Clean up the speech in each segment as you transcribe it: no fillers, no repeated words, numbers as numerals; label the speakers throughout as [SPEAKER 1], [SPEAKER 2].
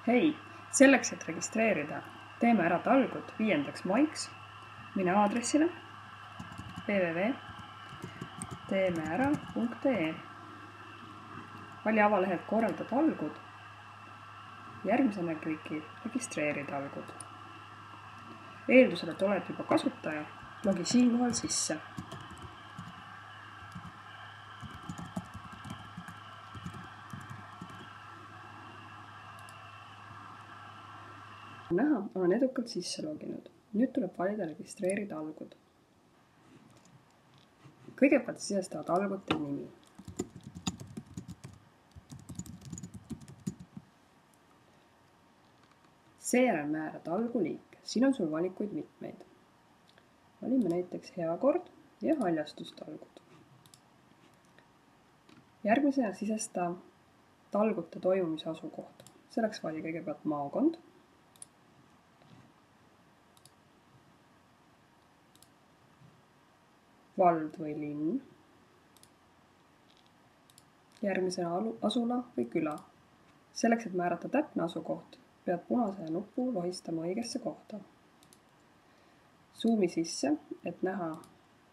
[SPEAKER 1] Hei, selleks, et registreerida, teeme ära talgud 5. maiks. Mine aadressile www.teemeära.ee. Vali avalehelt korralda talgud. Järgmisena kliki registreeri talgud. Eeldusel, et oled juba kasutaja, logi siinkohal sisse. Näha, olen edukalt sisse loginud. Nüüd tuleb valida registreeri talgud. Kõigepealt sisestavad talgute nimi. Seejärel määra talgu liik. Siin on sul valikuid mitmeid. Valime näiteks heakord ja haljastustalgud. Järgmisena sisesta talgute toimumise asukoht. Selleks vali kõigepealt maakond. Vald või linn. Järgmisena asula või küla. Selleks, et määrata täpne asukoht, pead punase nupu lohistama õigesse kohta. Zoomi sisse, et näha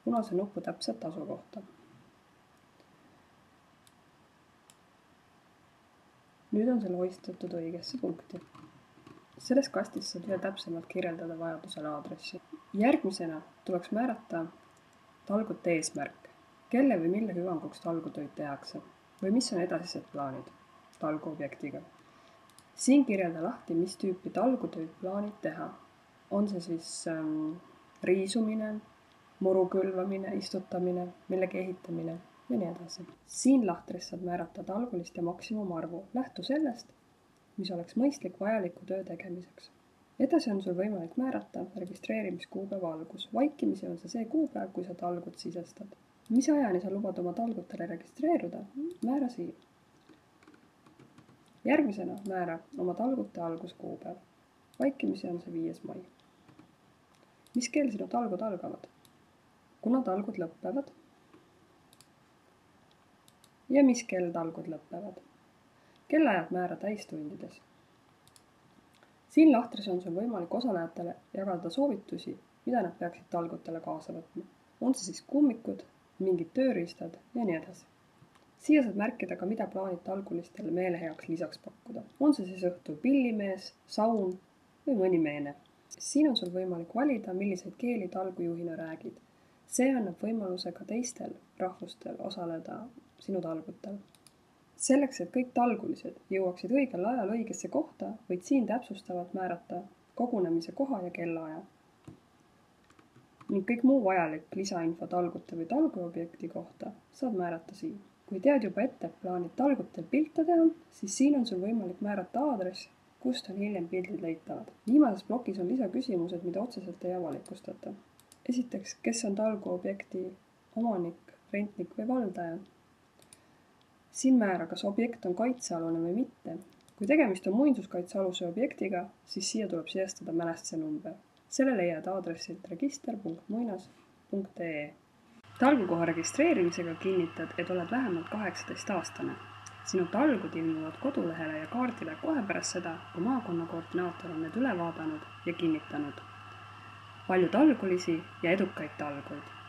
[SPEAKER 1] punase nupu täpset asukohta. Nüüd on see lohistatud õigesse punkti. Selles kastis saad veel täpsemalt kirjeldada vajadusel aadressi. Järgmisena tuleks määrata talgute eesmärk, kelle või mille hüvanguks talgutöid tehakse või mis on edasised plaanid talguobjektiga. Siin kirjelda lahti, mis tüüpi talgutöid plaanid teha. On see siis riisumine, muru külvamine, istutamine, millegi ehitamine ja nii edasi. Siin lahtris saad määrata talgulist ja maksimumarvu. Lähtu sellest, mis oleks mõistlik vajaliku töö tegemiseks. Edasi on sul võimalik määrata registreerimiskuupäeva algus. Vaikimisi on see kuupäev, kui sa talgud sisestad. Mis ajani sa lubad oma talgutele registreeruda? Määra siin. Järgmisena määra oma talgute alguskuupäev. Vaikimisi on see 5. mai. Mis kell sinu talgud algavad? Kuna talgud lõppevad? Ja mis kell talgud lõppevad? Kellaajad määra täistundides. Siin lahtris on sul võimalik osalejatele jagada soovitusi, mida nad peaksid talgutele kaasa võtma. On see siis kummikud, mingid tööriistad ja nii edasi. Siia saad märkida ka, mida plaanid talgulistele meeleheaks lisaks pakkuda. On see siis õhtul pillimees, saun või mõni meene. Siin on sul võimalik valida, milliseid keeli talgujuhina räägid. See annab võimaluse ka teistel rahvustel osaleda sinu talgutel. Selleks, et kõik talgulised jõuaksid õigel ajal õigesse kohta, võid siin täpsustavalt määrata kogunemise koha ja kellaaja. Ning kõik muu vajalik lisainfo talgute või talguobjekti kohta saad määrata siin. Kui tead juba ette, plaanid talgutel pilte teha, siis siin on sul võimalik määrata aadress, kust on hiljem pildid leitavad. Viimases plokis on lisaküsimused, mida otseselt ei avalikustata. Esiteks, kes on talguobjekti omanik, rentnik või valdaja? Siin määra, kas objekt on kaitsealune või mitte. Kui tegemist on muinsuskaitsealuse objektiga, siis siia tuleb sisestada mälestuse number. Selle leiad aadressilt register.muinas.ee. Talgukoha registreerimisega kinnitad, et oled vähemalt 18-aastane. Sinu talgud ilmuvad kodulehele ja kaardile kohe pärast seda, kui maakonna koordinaator on need üle vaadanud ja kinnitanud. Palju talgulisi ja edukaid talguid!